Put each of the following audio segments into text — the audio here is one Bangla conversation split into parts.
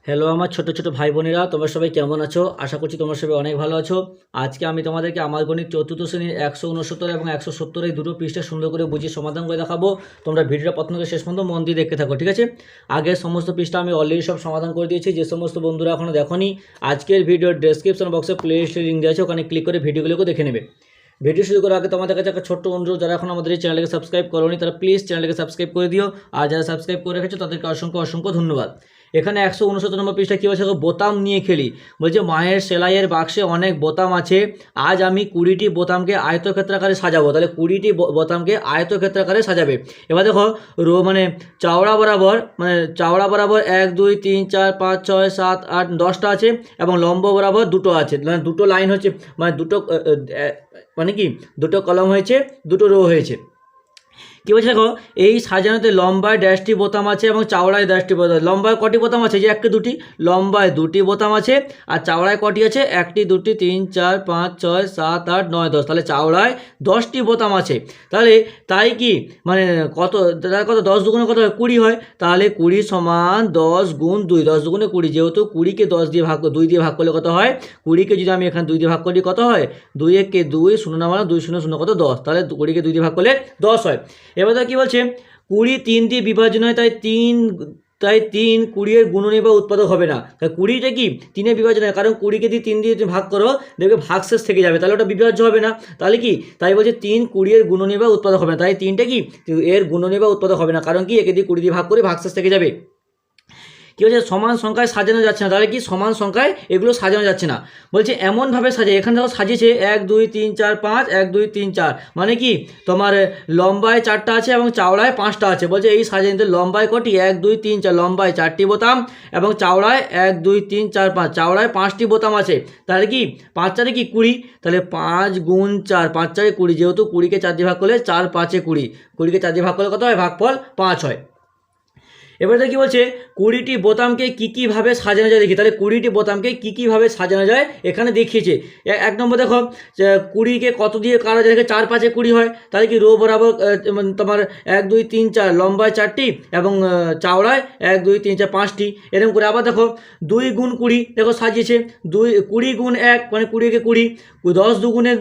হ্যালো আমার ছোট ছোট ভাই বোনেরা, তোমরা সবাই কেমন আছো? আশা করছি তোমরা সবাই অনেক ভালো আছো। আজকে আমি তোমাদেরকে আমার গণিত চতুর্থ শ্রেণীর 169 এবং 170 এই দুটো পৃষ্ঠা সুন্দর করে বুঝিয়ে সমাধান করে দেখাবো। তোমরা ভিডিওটা প্রথম থেকে শেষ পর্যন্ত মন দিয়ে দেখতে থাকো, ঠিক আছে? আগের সমস্ত পৃষ্ঠা আমি অলরেডি সব সমাধান করে দিয়েছি। যে সমস্ত বন্ধুরা এখনও দেখোনি, আজকের ভিডিওর ডেসক্রিপশন বক্সে প্লে লিস্টের লিঙ্ক দেওয়া আছে, ওখানে ক্লিক করে ভিডিওগুলোকে দেখে নেবে। ভিডিও শুরু করার আগে তোমাদের কাছে একটা ছোট্ট অনুরোধ, যারা এখন আমাদের এই চ্যানেলকে সাবস্ক্রাইব করোনি তারা প্লিজ চ্যানেলকে সাবস্ক্রাইব করে দিও, আর যারা সাবস্ক্রাইব করে রেখেছো তাদেরকে অসংখ্য অসংখ্য ধন্যবাদ। এখানে 169 নম্বর পৃষ্ঠা কী বলছে, বোতাম নিয়ে খেলি। বলছে মায়ের সেলাইয়ের বাক্সে অনেক বোতাম আছে, আজ আমি 20টি বোতামকে আয়তক্ষেত্রাকারে সাজাবো। তাহলে 20টি বোতামকে আয়তক্ষেত্রাকারে সাজাবে। এবার দেখো চওড়া বরাবর চওড়া বরাবর 1 2 3 4 5 6 7 8 10টা আছে, এবং লম্ব বরাবর দুটো আছে। মানে দুটো লাইন হচ্ছে, দুটো কলম হয়েছে, দুটো রো হয়েছে। কী বলছে দেখো, এই সাজানোতে লম্বায় ড্যাশটি বোতাম আছে এবং চাওড়ায় ড্যাশটি বোতাম। লম্বায় কটি বোতাম আছে? যে 1 2টি। লম্বায় 2টি বোতাম আছে, আর চাওড়ায় কটি আছে? 1 2 3 4 5 6 7 8 9 10। তাহলে চাওড়ায় 10টি বোতাম আছে। তাহলে তাই কি কত 10 দুগুণে কত হয়? 20 হয়। তাহলে 20 সমান 10 গুণ 2, 10 দুগুণে 20। যেহেতু 20কে 2 দিয়ে ভাগ করলে কত হয়? 20কে যদি আমি এখানে 2 দিয়ে ভাগ করি কত হয়? 2 1 2, 0 না মানে 2 0 0 কত? 10। তাহলে 20কে 2 দিয়ে ভাগ করলে 10 হয়। এবার তো কী বলছে, 20 3 দিয়ে বিভাজন হয়, তাই 3 20 এর গুণনী বা উৎপাদক হবে না। তাই 20টা কি 3-এ বিভাজন হয়, কারণ 20কে দিয়ে 3 দিয়ে ভাগ করো, দেখবে ভাগশেষ থেকে যাবে, তাহলে ওটা বিভাজ্য হবে না। তাহলে কি, তাই বলছে 3 20 এর গুণনী বা উৎপাদক হবে না। তাই 3টা কি এর গুণনী বা উৎপাদক হবে না, কারণ কি একে দিয়ে 20 দিয়ে ভাগ করে ভাগশেষ থেকে যাবে। কী বলছে, সমান সংখ্যায় সাজানো যাচ্ছে না। তাহলে কি সমান সংখ্যায় এগুলো সাজানো যাচ্ছে না। বলছে এমনভাবে সাজে, এখানে দেখো সাজিয়েছে 1 2 3 4 5, 1 2 3 4, মানে কি তোমার লম্বায় 4টা আছে এবং চাওড়ায় 5টা আছে। বলছে এই সাজানোতে লম্বায় কটি? 1 2 3 4, লম্বায় 4টি বোতাম এবং চাওড়ায় 1 2 3 4 5, চাওড়ায় 5টি বোতাম আছে। তাহলে কি 5 4 কি 20, তাহলে 5 গুণ 4, 5 4 20। যেহেতু 20কে 4 দিয়ে ভাগ করলে 4 5 20, 20কে 4 দিয়ে ভাগ করলে কত হয়? ভাগফল 5 হয়। এবারে কি বলছে, 20টি বোতামকে কী ভাবে সাজানো যায় দেখি। তাহলে 20টি বোতামকে কী ভাবে সাজানো যায় এখানে দেখিয়েছে। 1 নম্বর দেখো, 20কে কত দিয়ে কাটা যায়? 4 5 20 হয়। তাহলে কি রো বরাবর তোমার 1 2 3 4, লম্বায় 4টি এবং চাওড়ায় 1 2 3 4 5টি, এরকম করে। আবার দেখো 2 গুণ 20, দেখো সাজিয়েছে 20 গুণ 1 মানে 20কে 20, 10 দুগুণে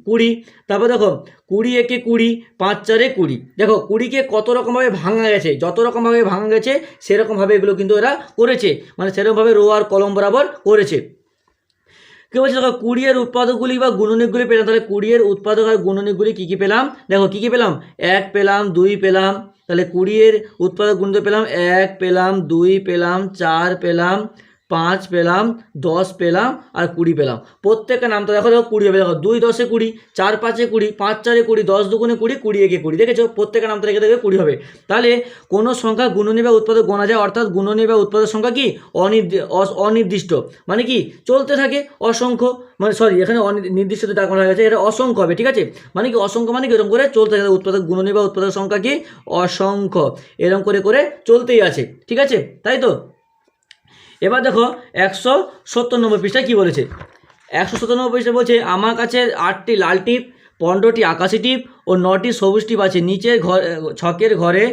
20। তারপর দেখো 20 1 20, 5 4 20। দেখো 20কে কত রকমভাবে ভাঙা গেছে, যত রকমভাবে ভাঙা গেছে সেরকমভাবে এগুলো কিন্তু এরা করেছে, সেরকমভাবে রো আর কলম বরাবর করেছে। কী বলছে দেখো, 20 এর উৎপাদকগুলি বা গুণনীয়কগুলি পেলাম। তাহলে 20 এর উৎপাদক আর গুণনীয়কগুলি কী পেলাম? দেখো কী পেলাম? 1 পেলাম, 2 পেলাম। তাহলে 20 এর উৎপাদক গুণনীয়ক পেলাম, 1 পেলাম, 2 পেলাম, 4 পেলাম, 5 পেলাম, 10 পেলাম, আর 20 পেলাম। প্রত্যেকটা নাম তো দেখো 20 হবে। দেখো 2 10 20, 4 5 20, 5 4 20, 10 দুগুণে 20, 20 1 20। দেখেছো প্রত্যেকটা নাম তো রেখে দেবে 20 হবে। তাহলে কোনো সংখ্যা গুণনী বা উৎপাদক গোনা যায়, অর্থাৎ গুণনী বা উৎপাদক সংখ্যা কি অনির্দিষ্ট, মানে কি চলতে থাকে অসংখ্য, এখানে নির্দিষ্ট ডাক হয়ে গেছে, এটা অসংখ্য হবে, ঠিক আছে? মানে কি অসংখ্য, মানে কি এরকম করে চলতে থাকে। উৎপাদক গুণনী বা উৎপাদক সংখ্যা কি অসংখ্য, এরকম করে করে চলতেই আছে, ঠিক আছে? তাই তো। এবার দেখো 170 নম্বর পৃষ্ঠায় কী বলেছে। 170 নম্বর পৃষ্ঠায় বলছে, আমার কাছে 8টি লাল টিপ, 15টি আকাশি টিপ ও 9টি সবুজ টিপ আছে। নিচের ছকের ঘরে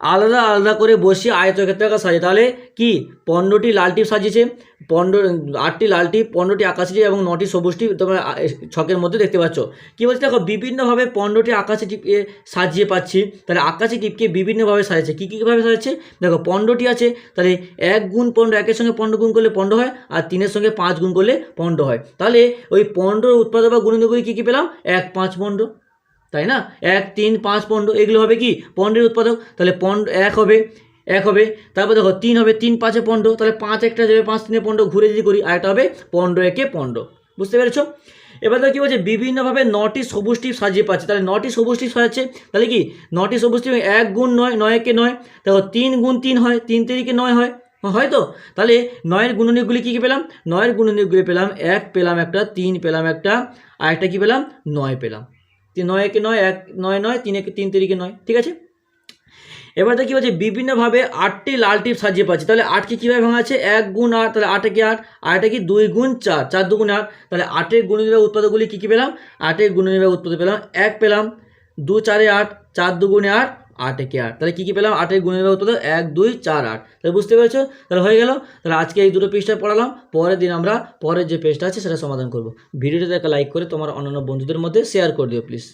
আলাদা আলাদা করে বসিয়ে আয়তক্ষেত্রাকার সাজে। তাহলে কি 15টি লাল টিপ সাজিয়েছে, 8টি লাল টিপ, 15টি আকাশি টিপ এবং 9টি সবুজ টিপ তোমরা ছকের মধ্যে দেখতে পাচ্ছ। কী বলছে দেখো, বিভিন্নভাবে 15টি আকাশি টিপকে সাজিয়ে পাচ্ছি। তাহলে আকাশি টিপকে বিভিন্নভাবে সাজাচ্ছে। কীভাবে সাজাচ্ছে দেখো, 15টি আছে, তাহলে 1 গুণ 15, 1-এর সঙ্গে 15 গুণ করলে 15 হয়, আর 3-এর সঙ্গে 5 গুণ করলে 15 হয়। তাহলে ওই 15 উৎপাদক বা গুণনীয়কগুলি কী পেলাম? 1 5 15, তাই না? 1 3 5 15, এগুলো হবে কি 15 উৎপাদক। তাহলে 1 হবে। তারপর দেখো 3 হবে, 3 5 15, তাহলে 5 একটা যাবে, 5 3 15, ঘুরে যদি করি আরেকটা হবে 15 1 15। বুঝতে পেরেছো? এবার তো কী বলছে, বিভিন্নভাবে 9টি সবুজ টিপ সাজিয়ে পাচ্ছে। তাহলে 9টি সবুজ টিপ সাজাচ্ছে। তাহলে কি 9টি সবুজ টিপ, 1 গুণ 9, 9 1 9। দেখো 3 গুণ 3 হয়, 3 3 9 হয়, হয়তো। তাহলে 9-এর গুণনীয়কগুলি কী পেলাম? 9-এর গুণনীয়কগুলি পেলাম, 1 পেলাম একটা, 3 পেলাম একটা, আর একটা কী পেলাম? 9 পেলাম। 9 1 9, 1 9 9, 3 1 3 3 9, ঠিক আছে? এবার দেখি বলছে বিভিন্নভাবে 8টি লাল টিপ সাজিয়ে পাচ্ছি। তাহলে 8কে কীভাবে ভাঙা আছে? 1 গুণ 8, তাহলে 8 একে 8, আর এটা কি 2 গুণ 4, 4 দুগুণ 8। তাহলে 8-এর গুণনীয় বা উৎপাদকগুলি কী পেলাম? 8-এর গুণনীয় বা উৎপাদক পেলাম, 1 পেলাম, 2 4 8, 4 দুগুণে 8, 8 একে 8। তাহলে কী কী পেলাম? 8 এর গুণের উত্তর 1 2 4 8। তাহলে বুঝতে পেরেছো? তাহলে হয়ে গেল। তাহলে আজকে এই দুটো পৃষ্ঠা পড়ালাম, পরের দিন আমরা পরের যে পেজটা আছে সেটা সমাধান করব। ভিডিওটাতে একটা লাইক করে তোমার অন্যান্য বন্ধুদের মধ্যে শেয়ার করে দিও প্লিজ।